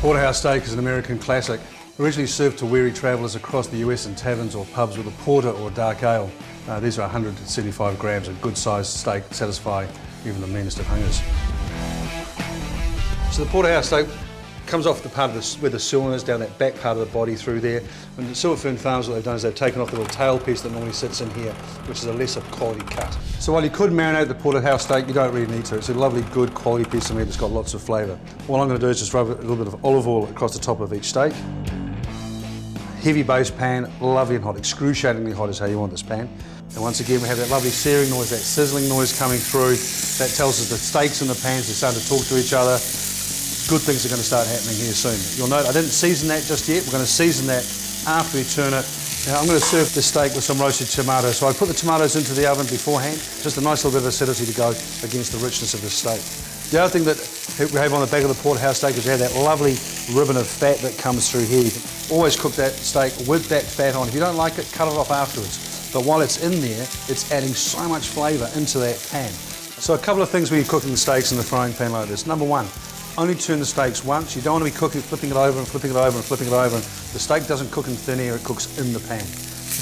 Porterhouse steak is an American classic, originally served to weary travellers across the US in taverns or pubs with a porter or a dark ale. These are 175 grams, a good sized steak to satisfy even the meanest of hungers. So the Porterhouse steak comes off the part of where the sirloin is, down that back part of the body through there. And the Fern farms, what they've done is they've taken off the little tail piece that normally sits in here, which is a lesser quality cut. So while you could marinate the Porterhouse steak, you don't really need to. It's a lovely, good quality piece of meat that's got lots of flavour. What I'm going to do is just rub a little bit of olive oil across the top of each steak. Heavy base pan, lovely and hot, excruciatingly hot is how you want this pan. And once again we have that lovely searing noise, that sizzling noise coming through. That tells us the steaks in the pans are starting to talk to each other. Good things are going to start happening here soon. You'll note I didn't season that just yet. We're going to season that after we turn it. Now I'm going to serve this steak with some roasted tomatoes. So I put the tomatoes into the oven beforehand, just a nice little bit of acidity to go against the richness of the steak. The other thing that we have on the back of the Porterhouse steak is we have that lovely ribbon of fat that comes through here. You can always cook that steak with that fat on. If you don't like it, cut it off afterwards. But while it's in there, it's adding so much flavour into that pan. So a couple of things when you're cooking steaks in the frying pan like this. Number one, only turn the steaks once. You don't want to be cooking, flipping it over and flipping it over and flipping it over. The steak doesn't cook in thin air, it cooks in the pan.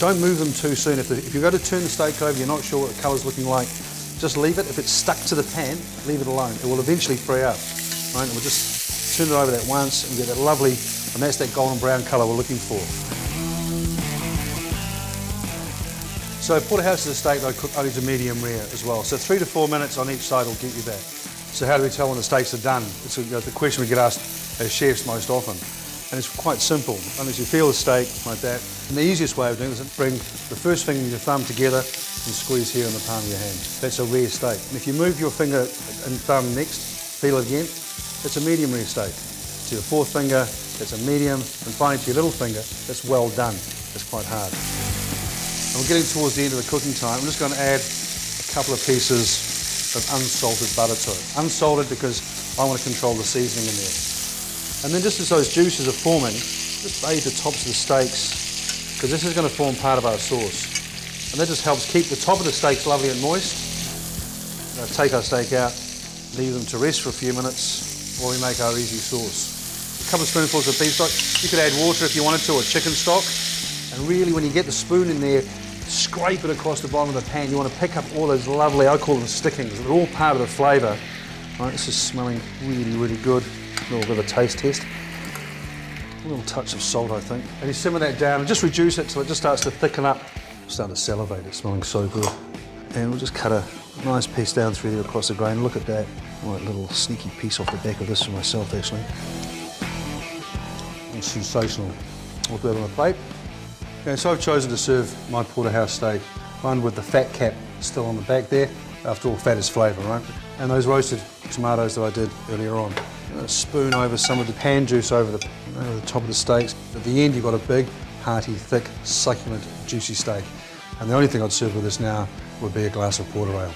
Don't move them too soon. If you're going to turn the steak over, you're not sure what the colour's looking like, just leave it. If it's stuck to the pan, leave it alone. It will eventually fry up. Right? And we'll just turn it over that once and get that lovely, and that's that golden brown colour we're looking for. So Porterhouse is a steak that I cook only to medium rare as well. So 3 to 4 minutes on each side will get you that. So how do we tell when the steaks are done? It's the question we get asked as chefs most often. And it's quite simple. Unless you feel the steak like that. And the easiest way of doing it is bring the first finger and your thumb together and squeeze here in the palm of your hand. That's a rare steak. And if you move your finger and thumb next, feel it again, it's a medium rare steak. To your fourth finger, that's a medium. And finally to your little finger, that's well done. It's quite hard. And we're getting towards the end of the cooking time. I'm just going to add a couple of pieces of unsalted butter to it. Unsalted because I want to control the seasoning in there. And then just as those juices are forming, just bathe the tops of the steaks, because this is going to form part of our sauce. And that just helps keep the top of the steaks lovely and moist. Now take our steak out, leave them to rest for a few minutes while we make our easy sauce. A couple of spoonfuls of beef stock. You could add water if you wanted to, or chicken stock. And really when you get the spoon in there, scrape it across the bottom of the pan. You want to pick up all those lovely, I call them stickings. They're all part of the flavour. Right, this is smelling really, really good. A little bit of a taste test. A little touch of salt, I think. And you simmer that down and just reduce it till it just starts to thicken up. I'm starting to salivate, it's smelling so good. And we'll just cut a nice piece down through there across the grain. Look at that. Right, little sneaky piece off the back of this for myself, actually. It's sensational. I'll put that on a plate. Okay, so I've chosen to serve my Porterhouse steak, one with the fat cap still on the back there. After all, fat is flavour, right? And those roasted tomatoes that I did earlier on. A spoon over some of the pan juice over the top of the steaks. At the end, you've got a big, hearty, thick, succulent, juicy steak. And the only thing I'd serve with this now would be a glass of porter ale.